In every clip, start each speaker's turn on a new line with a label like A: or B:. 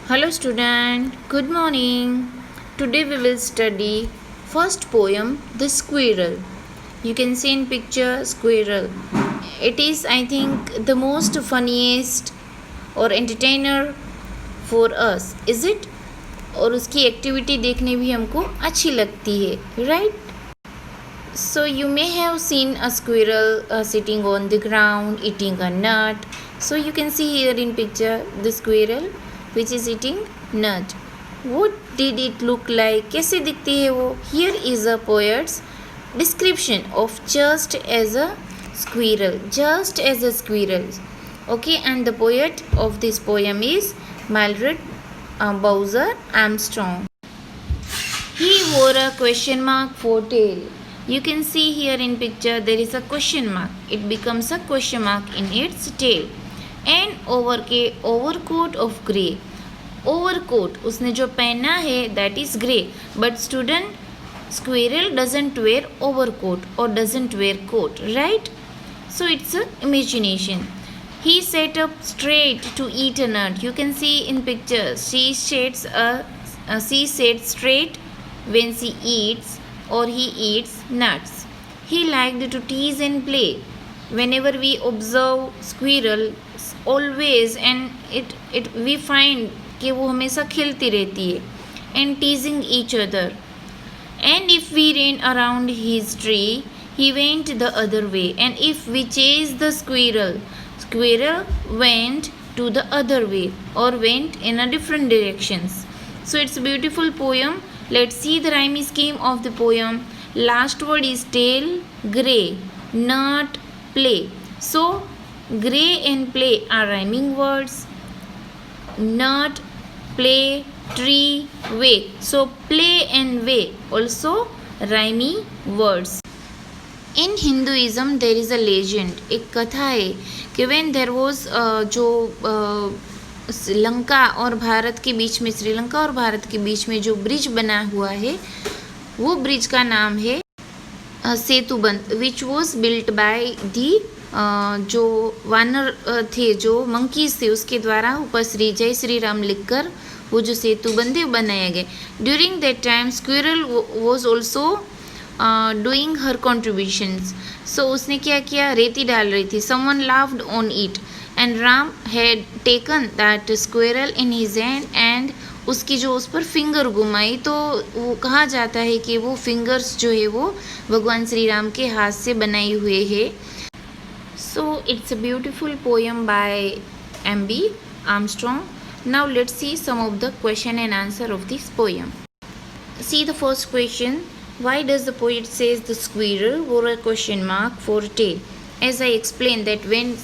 A: Hello student, good morning. Today we will study first poem The Squirrel. You can see in picture squirrel. It is I think the most funniest or entertainer for us, is it? और उसकी activity देखने भी हमको अच्छी लगती है, right? So you may have seen a squirrel sitting on the ground eating a nut. So you can see here in picture the squirrel which is eating nut. What did it look like? कैसे दिखती है वो? Here is a poet's description of just as a squirrel. Just as a squirrel. Okay, and the poet of this poem is Mildred Bowser Armstrong. He wore a question mark for tail. You can see here in picture there is a question mark. It becomes a question mark in its tail. And overcoat of grey. Overcoat उसने जो पहना है that is grey. But student, squirrel doesn't wear overcoat or doesn't wear coat, right? So it's a imagination. He sat up straight to eat a nut. You can see in picture she sat straight when she eats or he eats nuts. He liked to tease and play. Whenever we observe squirrel, always and it we find कि वो हमेशा खेलती रहती है and teasing each other. And if we ran around his tree, he went the other way. And if we chased the squirrel, squirrel went to the other way or went in a different directions. So it's a beautiful poem. Let's see the rhyming scheme of the poem. Last word is tail, grey, nut, play. So grey and play are rhyming words. Nut, play, tree, way. So play and way also rhyming words. In Hinduism there is a legend. एक कथा है कि when there was जो लंका और भारत के बीच में, श्रीलंका और भारत के बीच में जो ब्रिज बना हुआ है वो ब्रिज का नाम है Setubandh, which was built by the जो वानर थे, जो मंकीज थे, उसके द्वारा ऊपर श्री जय श्री राम लिखकर वो जो सेतुबंध है बनाया गया. During that time squirrel was also doing her contributions. So उसने क्या किया, रेती डाल रही थी. Someone laughed on it and Ram had taken that squirrel in his hand and उसकी जो उस पर फिंगर घुमाई, तो वो कहा जाता है कि वो फिंगर्स जो है वो भगवान श्री राम के हाथ से बनाई हुए है. So it's a beautiful poem by M.B. Armstrong. Now let's see some of the question and answer of this poem. See the first question. Why does the poet says the squirrel wore a question mark for tail? As I explained that when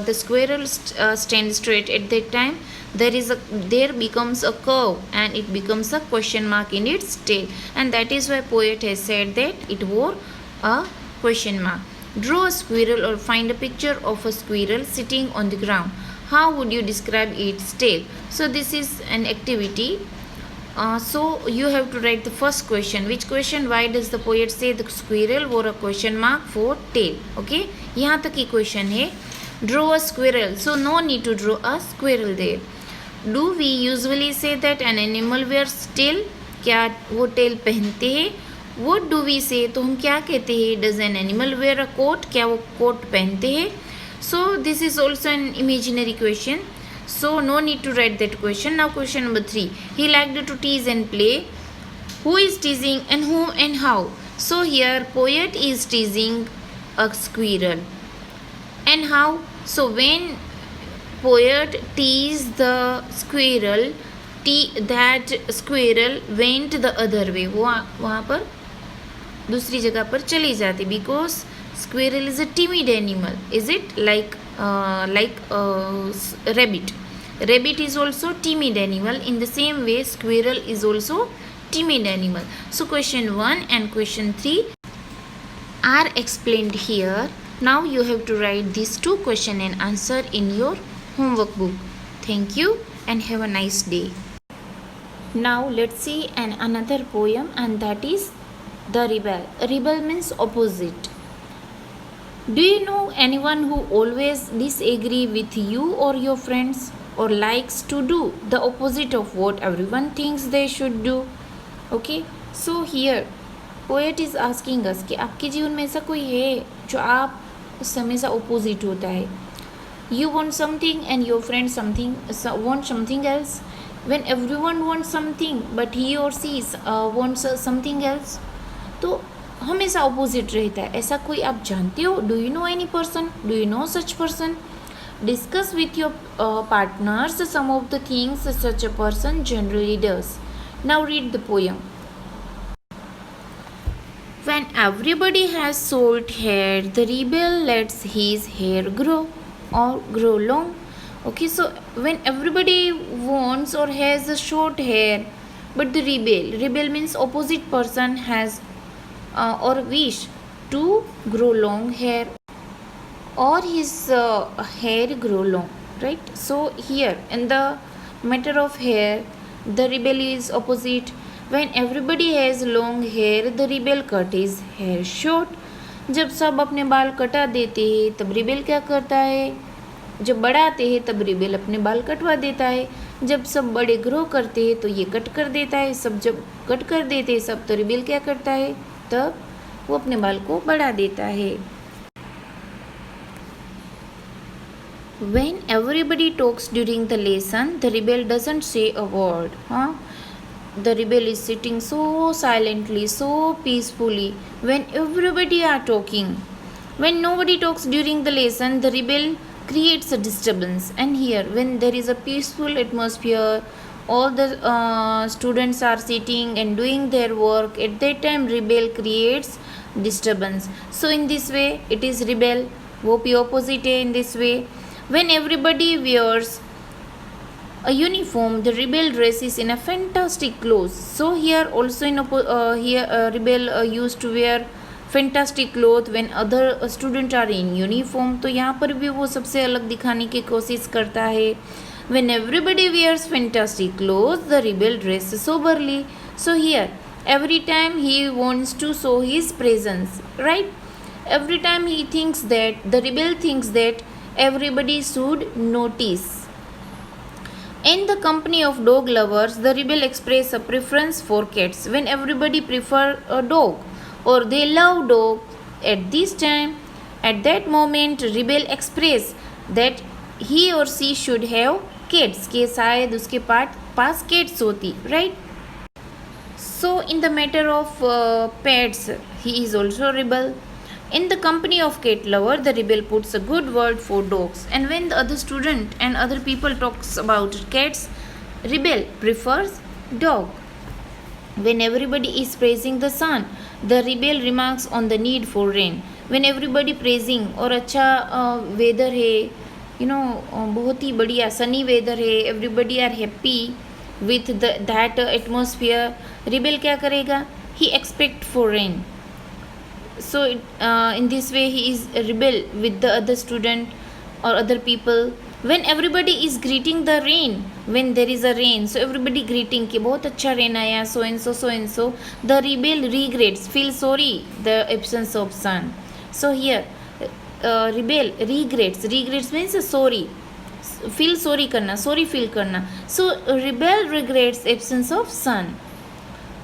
A: the squirrel stands straight at that time, there becomes a curve and it becomes a question mark in its tail, and that is why poet has said that it wore a question mark. Draw a squirrel or find a picture of a squirrel sitting on the ground. How would you describe its tail? So this is an activity. So you have to write the first question. Which question? Why does the poet say the squirrel wore a question mark for tail? Okay, यहाँ तक ही question है. Draw a squirrel. So no need to draw a squirrel there. Do we usually say that an animal wears tail? क्या वो tail पहनते हैं? What do we say? तो हम क्या कहते हैं? Does an animal wear a coat? क्या वो coat पहनते हैं? So this is also an imaginary question. So no need to write that question. Now question number 3. He liked to tease and play. Who is teasing and whom and how? So here poet is teasing a squirrel. And how? So when poet teased the squirrel, that squirrel went the other way. वो वहाँ पर दूसरी जगह पर चली जाती. Because squirrel is a timid animal. Is it like rabbit? Rabbit is also timid animal. In the same way squirrel is also timid animal. So question 1 and question 3 are explained here. Now you have to write these two question and answer in your homework book. Thank you and have a nice day. Now let's see another poem, and that is The Rebel. Rebel means opposite. Do you know anyone who always disagree with you or your friends? or likes to do the opposite of what everyone thinks they should do. Okay, so here poet is asking us कि आपके जीवन में ऐसा कोई है जो आप उससे हमेशा opposite होता है. You want something and your friend want something else. When everyone wants something but he or she wants something else, तो हमेशा opposite रहता है. ऐसा कोई आप जानते हो? Do you know any person? Do you know such person? Discuss with your partners some of the things such a person generally does. Now read the poem. When everybody has short hair, the rebel lets his hair grow or grow long. Okay, so when everybody wants or has a short hair, but the rebel means opposite person has or wish to grow long hair, or his hair grow long, right? So here in the matter of hair, the rebel is opposite. When everybody has long hair, the rebel cut his hair short. जब सब अपने बाल कटा देते हैं तब rebel क्या करता है? जब बढ़ाते हैं तब रिबेल अपने बाल कटवा देता है. जब सब बड़े ग्रो करते हैं तो ये कट कर देता है. सब जब कट कर देते हैं सब, तो रिबेल क्या करता है? तब वो अपने बाल को बढ़ा देता है. When everybody talks during the lesson, the rebel doesn't say a word. The rebel is sitting so silently, so peacefully when everybody are talking. When nobody talks during the lesson, the rebel creates a disturbance. And here, when there is a peaceful atmosphere, all the students are sitting and doing their work, at that time rebel creates disturbance. So in this way it is rebel. वो भी opposite है in this way. When everybody wears a uniform, the rebel dresses in a fantastic clothes. So here also in rebel used to wear fantastic clothes when other students are in uniform. तो यहाँ पर भी वो सबसे अलग दिखाने की कोशिश करता है. When everybody wears fantastic clothes, the rebel dresses soberly. So here every time he wants to show his presence, right? Every time he thinks that, the rebel thinks that everybody should notice. In the company of dog lovers, the rebel express a preference for cats. When everybody prefer a dog or they love dog, at this time, at that moment, rebel express that he or she should have cats. के शायद उसके पास cats होती, right? So in the matter of pets, he is also rebel. In the company of cat lover, the rebel puts a good word for dogs. And when the other student and other people talks about cats, rebel prefers dog. When everybody is praising the sun, the rebel remarks on the need for rain. When everybody praising और अच्छा weather है, बहुत ही बढ़िया sunny weather है, everybody are happy with that atmosphere, rebel क्या करेगा? He expect for rain. So in this way he is a rebel with the other student or other people. When everybody is greeting the rain, when there is a rain, so everybody greeting कि बहुत अच्छा rain आया, so and so, the rebel regrets, feel sorry the absence of sun. So here rebel regrets means sorry, feel sorry करना, sorry feel करना. So rebel regrets absence of sun.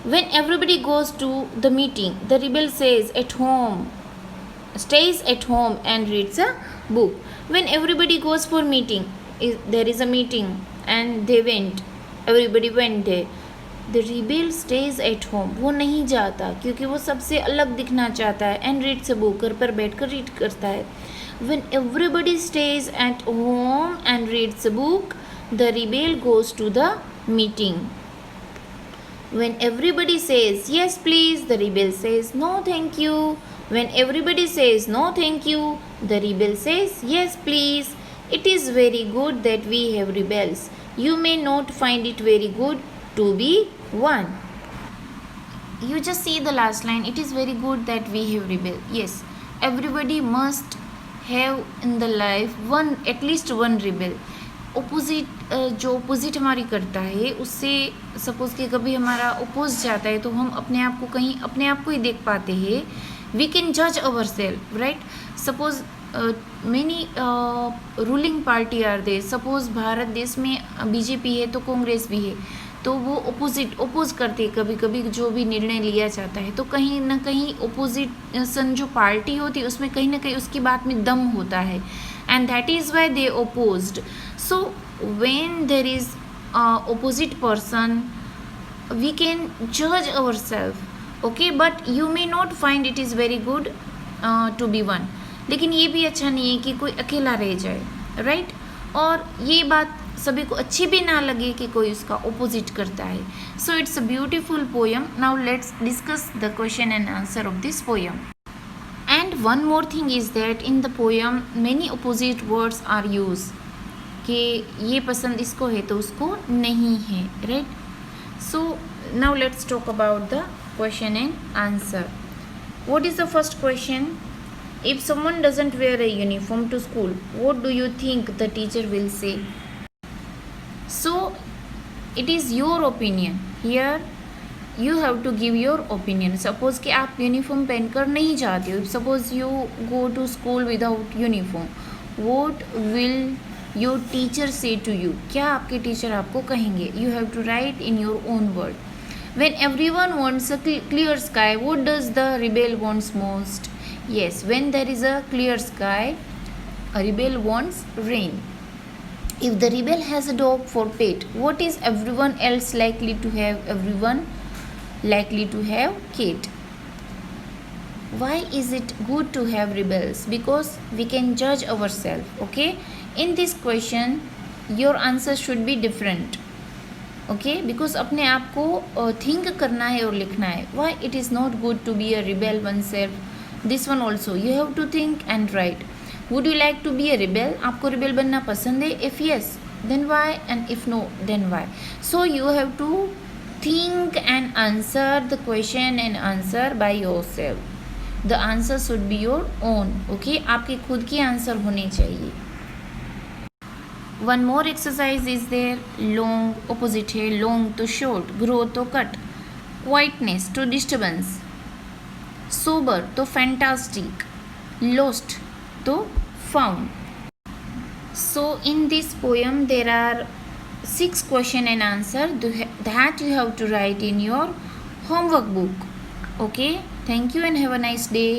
A: When everybody goes to the meeting, the rebel stays at home and reads a book. When everybody goes for meeting, there is a meeting and they went, everybody went there. The rebel stays at home. वो नहीं जाता क्योंकि वो सबसे अलग दिखना चाहता है and reads a book. घर पर बैठकर read करता है. When everybody stays at home and reads a book, the rebel goes to the meeting. When everybody says yes please, the rebel says no thank you. When everybody says no thank you, the rebel says yes please. It is very good that we have rebels. You may not find it very good to be one. You just see the last line. It is very good that we have rebel. Yes, everybody must have in the life at least one rebel. जो opposite हमारी करता है उससे suppose कि कभी हमारा oppose जाता है तो हम अपने आप को ही देख पाते हैं. वी कैन जज our self, right? Suppose many ruling party are there. Suppose Bharat देश में बीजेपी है तो कांग्रेस भी है, तो वो ओपोज करती है कभी कभी जो भी निर्णय लिया जाता है, तो कहीं ना कहीं ओपोजिशन जो पार्टी होती है उसमें कहीं ना कहीं उसकी बात में दम होता है, and that is why they opposed. So when there is opposite person we can judge ourselves, okay, but you may not find it is very good to be one. लेकिन ये भी अच्छा नहीं है कि कोई अकेला रह जाए, राइट? और ये बात सभी को अच्छी भी ना लगे कि कोई उसका ओपोजिट करता है. So it's a beautiful poem. Now let's discuss the question and answer of this poem. And one more thing is that in the poem many opposite words are use, कि ये पसंद इसको है तो उसको नहीं है, right? So now let's talk about the question and answer. What is the first question? If someone doesn't wear a uniform to school, what do you think the teacher will say? So it is your opinion. Here you have to give your opinion. Suppose कि आप uniform पहनकर नहीं जाते हो. Suppose you go to school without uniform. What will your teacher say to you? क्या आपके teacher आपको कहेंगे? You have to write in your own word. When everyone wants a clear sky, what does the rebel wants most? Yes, when there is a clear sky, a rebel wants rain. If the rebel has a dog for pet, what is everyone else likely to have? Everyone likely to have cat. Why is it good to have rebels? Because we can judge ourselves, okay? In this question, your answer should be different. Okay, because अपने आप को think करना है और लिखना है. Why it is not good to be a rebel oneself. This one also you have to think and write. Would you like to be a rebel? आपको rebel बनना पसंद है? If yes then why, and if no then why. So you have to think and answer the question and answer by your self. The answer should be your own, okay? आपके खुद के answer होने चाहिए. One more exercise is there. Long opposite है, long तो short, grow तो cut, quietness to disturbance, sober तो fantastic, lost तो found. So in this poem there are 6 question and answer that you have to write in your homework book. Okay, thank you and have a nice day.